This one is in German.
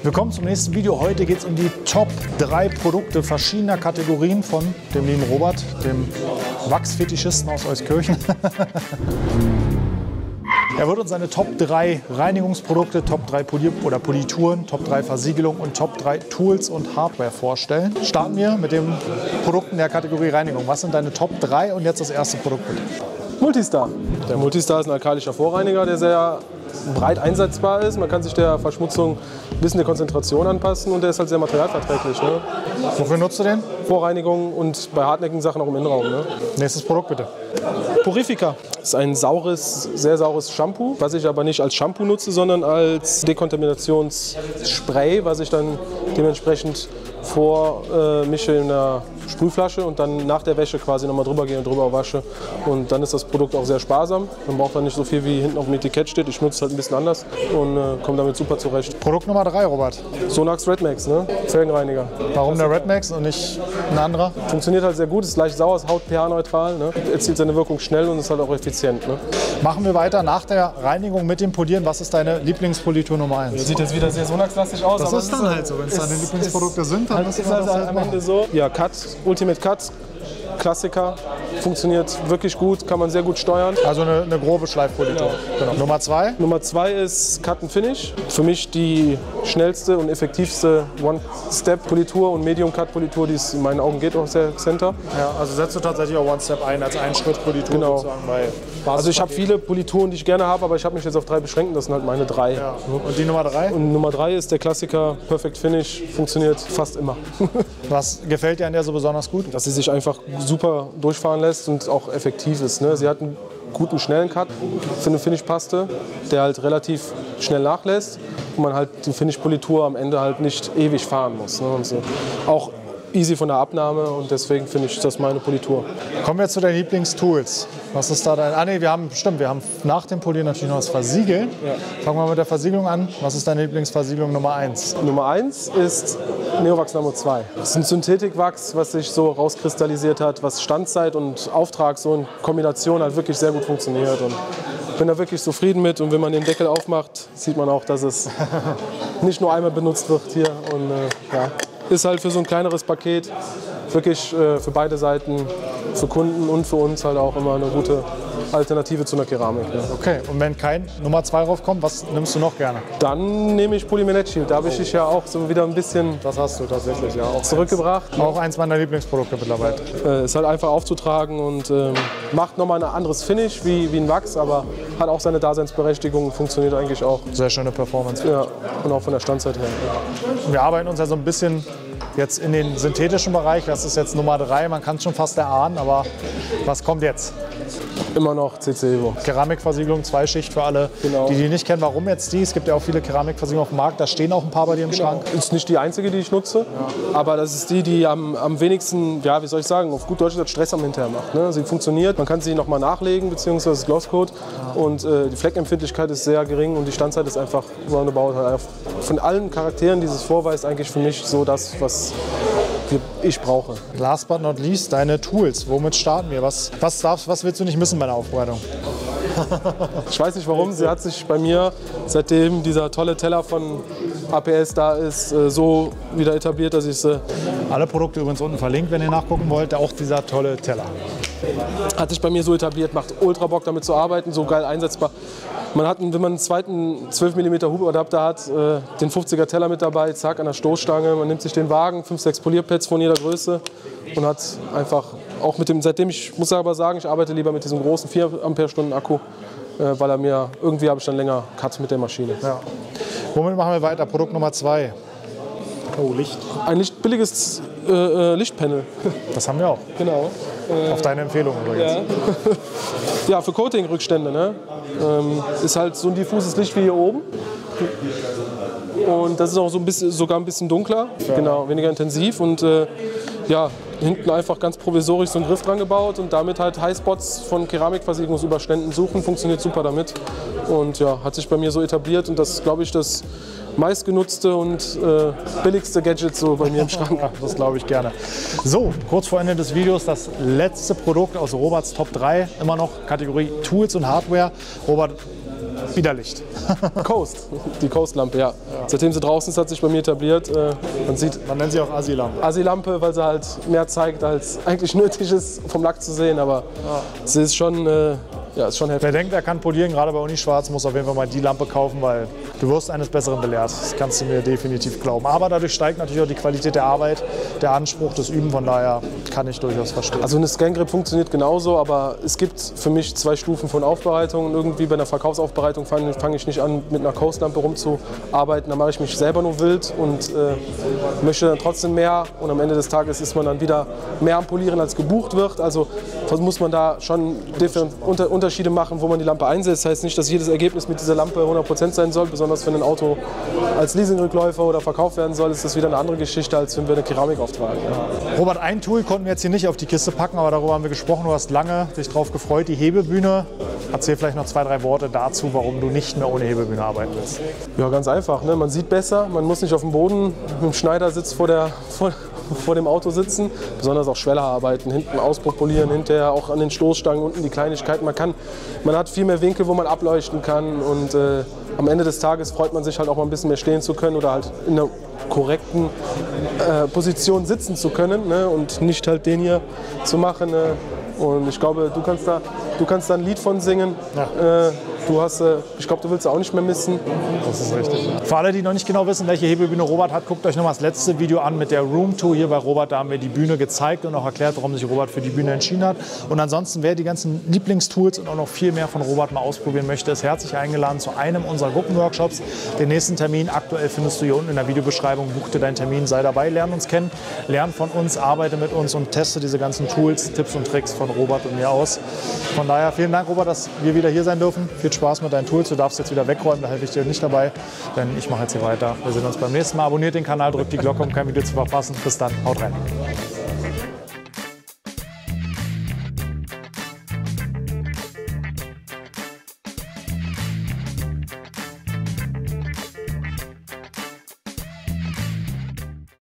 Willkommen zum nächsten Video. Heute geht es um die Top 3 Produkte verschiedener Kategorien von dem lieben Robert, dem Wachsfetischisten aus Euskirchen. Er wird uns seine Top 3 Reinigungsprodukte, Top 3 Polituren, Top 3 Versiegelung und Top 3 Tools und Hardware vorstellen. Starten wir mit den Produkten der Kategorie Reinigung. Was sind deine Top 3 und jetzt das erste Produkt bitte? Multistar. Der Multistar ist ein alkalischer Vorreiniger, der sehr breit einsetzbar ist. Man kann sich der Verschmutzung ein bisschen der Konzentration anpassen und der ist halt sehr materialverträglich. Ne? Wofür nutzt du den? Vorreinigung und bei hartnäckigen Sachen auch im Innenraum. Ne? Nächstes Produkt bitte. Purifica ist ein saures, sehr saures Shampoo, was ich aber nicht als Shampoo nutze, sondern als Dekontaminationsspray, was ich dann dementsprechend vormische in einer Sprühflasche und dann nach der Wäsche quasi nochmal drüber gehe und drüber wasche. Und dann ist das Produkt auch sehr sparsam. Man braucht dann nicht so viel, wie hinten auf dem Etikett steht. Ich nutze es halt ein bisschen anders und komme damit super zurecht. Produkt Nummer 3, Robert. Sonax Redmax, ne? Felgenreiniger. Warum der Redmax und nicht ein anderer? Funktioniert halt sehr gut, ist leicht sauer, ist Haut-pH-neutral, ne? Erzielt seine Wirkung schnell und ist halt auch effizient. Ne? Machen wir weiter nach der Reinigung mit dem Polieren. Was ist deine Lieblingspolitur Nummer 1? Das sieht jetzt wieder sehr Sonax-lastig aus. Das ist dann halt so, wenn es deine Lieblingsprodukte sind, dann ist also am Ende so. Ja, Cut, Ultimate Cut, Klassiker, funktioniert wirklich gut, kann man sehr gut steuern. Also eine grobe Schleifpolitur. Genau. Nummer 2? Nummer 2 ist Cut and Finish. Für mich die schnellste und effektivste One-Step-Politur und Medium-Cut-Politur, die es in meinen Augen geht, auch sehr Center. Ja, also setzt du tatsächlich auch One-Step ein als Ein-Schritt-Politur genau. sozusagen bei Also ich habe viele Polituren, die ich gerne habe, aber ich habe mich jetzt auf 3 beschränkt. Das sind halt meine 3. Ja. Und die Nummer 3? Und Nummer 3 ist der Klassiker Perfect Finish. Funktioniert fast immer. Was gefällt dir an der so besonders gut? Dass sie sich einfach super durchfahren lässt und auch effektiv ist. Ne? Sie hat einen guten, schnellen Cut für eine Finish-Paste, der halt relativ schnell nachlässt und man halt die Finish-Politur am Ende halt nicht ewig fahren muss. Ne? Und so. Auch easy von der Abnahme und deswegen finde ich das meine Politur. Kommen wir zu deinen Lieblingstools. Was ist da dein... Ah ne, wir haben nach dem Polieren natürlich noch das Versiegeln. Ja. Fangen wir mit der Versiegelung an. Was ist deine Lieblingsversiegelung Nummer 1? Nummer 1 ist Neowax Nano 2. Das ist ein Synthetikwachs, was sich so rauskristallisiert hat, was Standzeit und Auftrag so in Kombination halt wirklich sehr gut funktioniert. Und ich bin da wirklich zufrieden mit und wenn man den Deckel aufmacht, sieht man auch, dass es nicht nur einmal benutzt wird hier. Und ja, ist halt für so ein kleineres Paket wirklich für beide Seiten, für Kunden und für uns halt auch immer eine gute Alternative zu einer Keramik. Ja. Okay, und wenn kein Nummer 2 raufkommt, was nimmst du noch gerne? Dann nehme ich Polymer Shield. Da habe ich dich ja auch so wieder ein bisschen das hast du tatsächlich, ja, auch zurückgebracht. Auch eins meiner Lieblingsprodukte mittlerweile. Ist halt einfach aufzutragen und macht nochmal ein anderes Finish wie ein Wachs, aber hat auch seine Daseinsberechtigung, funktioniert eigentlich auch. Sehr schöne Performance. Ja, und auch von der Standzeit her. Wir arbeiten uns ja so ein bisschen jetzt in den synthetischen Bereich. Das ist jetzt Nummer 3, man kann es schon fast erahnen, aber was kommt jetzt? Immer noch CC Evo. Keramikversiegelung, 2-Schicht für alle, genau. Die nicht kennen. Warum jetzt die? Es gibt ja auch viele Keramikversiegelungen auf dem Markt, da stehen auch ein paar bei dir im Schrank. Ist nicht die einzige, die ich nutze, ja. Aber das ist die am wenigsten, ja, wie soll ich sagen, auf gut Deutsch gesagt Stress am Hinterher macht. Ne? Sie funktioniert, man kann sie nochmal nachlegen, beziehungsweise Glosscoat. Ja. Und die Fleckempfindlichkeit ist sehr gering und die Standzeit ist einfach roundabout. Halt von allen Charakteren, die es vorweist, eigentlich für mich so das, was ich brauche. Last but not least, deine Tools. Womit starten wir? Was willst du nicht missen bei der Aufbereitung? Ich weiß nicht warum, sie hat sich bei mir, seitdem dieser tolle Teller von APS da ist, so wieder etabliert, dass ich sie... Alle Produkte übrigens unten verlinkt, wenn ihr nachgucken wollt. Auch dieser tolle Teller. Hat sich bei mir so etabliert, macht ultra Bock damit zu arbeiten, so geil einsetzbar. Man hat, wenn man einen zweiten 12 mm Hubadapter hat, den 50er Teller mit dabei, zack, an der Stoßstange. Man nimmt sich den Wagen, 5, 6 Polierpads von jeder Größe und hat einfach auch mit dem, seitdem ich muss aber sagen, ich arbeite lieber mit diesem großen 4 Ampere-Stunden Akku, weil er mir, irgendwie habe ich dann länger Cut mit der Maschine. Ja. Womit machen wir weiter? Produkt Nummer 2. Oh, Licht. Ein billiges Lichtpanel. Das haben wir auch. Genau. Auf deine Empfehlung übrigens. Ja, ja, für Coating-Rückstände. Ne? Ist halt so ein diffuses Licht wie hier oben. Und das ist auch so ein bisschen, sogar ein bisschen dunkler, ja. Genau, weniger intensiv. Und ja, hinten einfach ganz provisorisch so einen Griff dran gebaut und damit halt Highspots von Keramikversiegelungsüberständen suchen. Funktioniert super damit. Und ja, hat sich bei mir so etabliert und das ist, glaube ich, das meistgenutzte und billigste Gadget so bei mir im Schrank. Ja, das glaube ich gerne. So, kurz vor Ende des Videos das letzte Produkt aus Roberts Top 3. Immer noch Kategorie Tools und Hardware. Robert, Wieder Licht. Coast, die Coast-Lampe, ja. Seitdem sie draußen ist, hat sich bei mir etabliert. Man nennt sie auch Assi-Lampe. Assi-Lampe, weil sie halt mehr zeigt, als eigentlich nötig ist, vom Lack zu sehen. Aber sie ist schon, ist schon heftig. Wer denkt, er kann polieren, gerade bei Unischwarz, muss auf jeden Fall mal die Lampe kaufen, weil du wirst eines Besseren belehrt. Das kannst du mir definitiv glauben. Aber dadurch steigt natürlich auch die Qualität der Arbeit, der Anspruch, das Üben. Von daher kann ich durchaus verstehen. Also eine Scan-Grip funktioniert genauso, aber es gibt für mich 2 Stufen von Aufbereitung. Und irgendwie bei einer Verkaufsaufbereitung fange ich nicht an, mit einer Coast-Lampe rumzuarbeiten. Da mache ich mich selber nur wild und möchte dann trotzdem mehr. Und am Ende des Tages ist man dann wieder mehr am Polieren, als gebucht wird. Also muss man da schon Unterschiede machen, wo man die Lampe einsetzt. Das heißt nicht, dass jedes Ergebnis mit dieser Lampe 100% sein soll. Besonders wenn ein Auto als Leasingrückläufer oder verkauft werden soll, ist das wieder eine andere Geschichte, als wenn wir eine Keramik auftragen. Ja. Robert, ein Tool konnten wir jetzt hier nicht auf die Kiste packen, aber darüber haben wir gesprochen. Du hast lange dich darauf gefreut, die Hebebühne. Erzähl vielleicht noch 2, 3 Worte dazu, warum du nicht mehr ohne Hebebühne arbeiten willst. Ja, ganz einfach. Ne? Man sieht besser, man muss nicht auf dem Boden mit dem Schneidersitz vor dem Auto sitzen, besonders auch schweller arbeiten, hinten auspropolieren, hinterher auch an den Stoßstangen unten die Kleinigkeiten. Man hat viel mehr Winkel, wo man ableuchten kann und am Ende des Tages freut man sich halt auch mal ein bisschen mehr stehen zu können oder halt in einer korrekten Position sitzen zu können, ne? Und nicht halt den hier zu machen. Ne? Und ich glaube, du kannst da ein Lied von singen. Ja. Ich glaube, du willst auch nicht mehr missen. Das ist richtig. Für alle, die noch nicht genau wissen, welche Hebebühne Robert hat, guckt euch noch mal das letzte Video an mit der Room Tour hier bei Robert. Da haben wir die Bühne gezeigt und auch erklärt, warum sich Robert für die Bühne entschieden hat. Und ansonsten, wer die ganzen Lieblingstools und auch noch viel mehr von Robert mal ausprobieren möchte, ist herzlich eingeladen zu einem unserer Gruppenworkshops. Den nächsten Termin aktuell findest du hier unten in der Videobeschreibung. Buch dir deinen Termin, sei dabei, lern uns kennen, lern von uns, arbeite mit uns und teste diese ganzen Tools, Tipps und Tricks von Robert und mir aus. Von daher vielen Dank, Robert, dass wir wieder hier sein dürfen. Viel Spaß mit deinen Tools. Du darfst jetzt wieder wegräumen, da helfe ich dir nicht dabei, denn ich mache jetzt hier weiter. Wir sehen uns beim nächsten Mal. Abonniert den Kanal, drückt die Glocke, um kein Video zu verpassen. Bis dann, haut rein.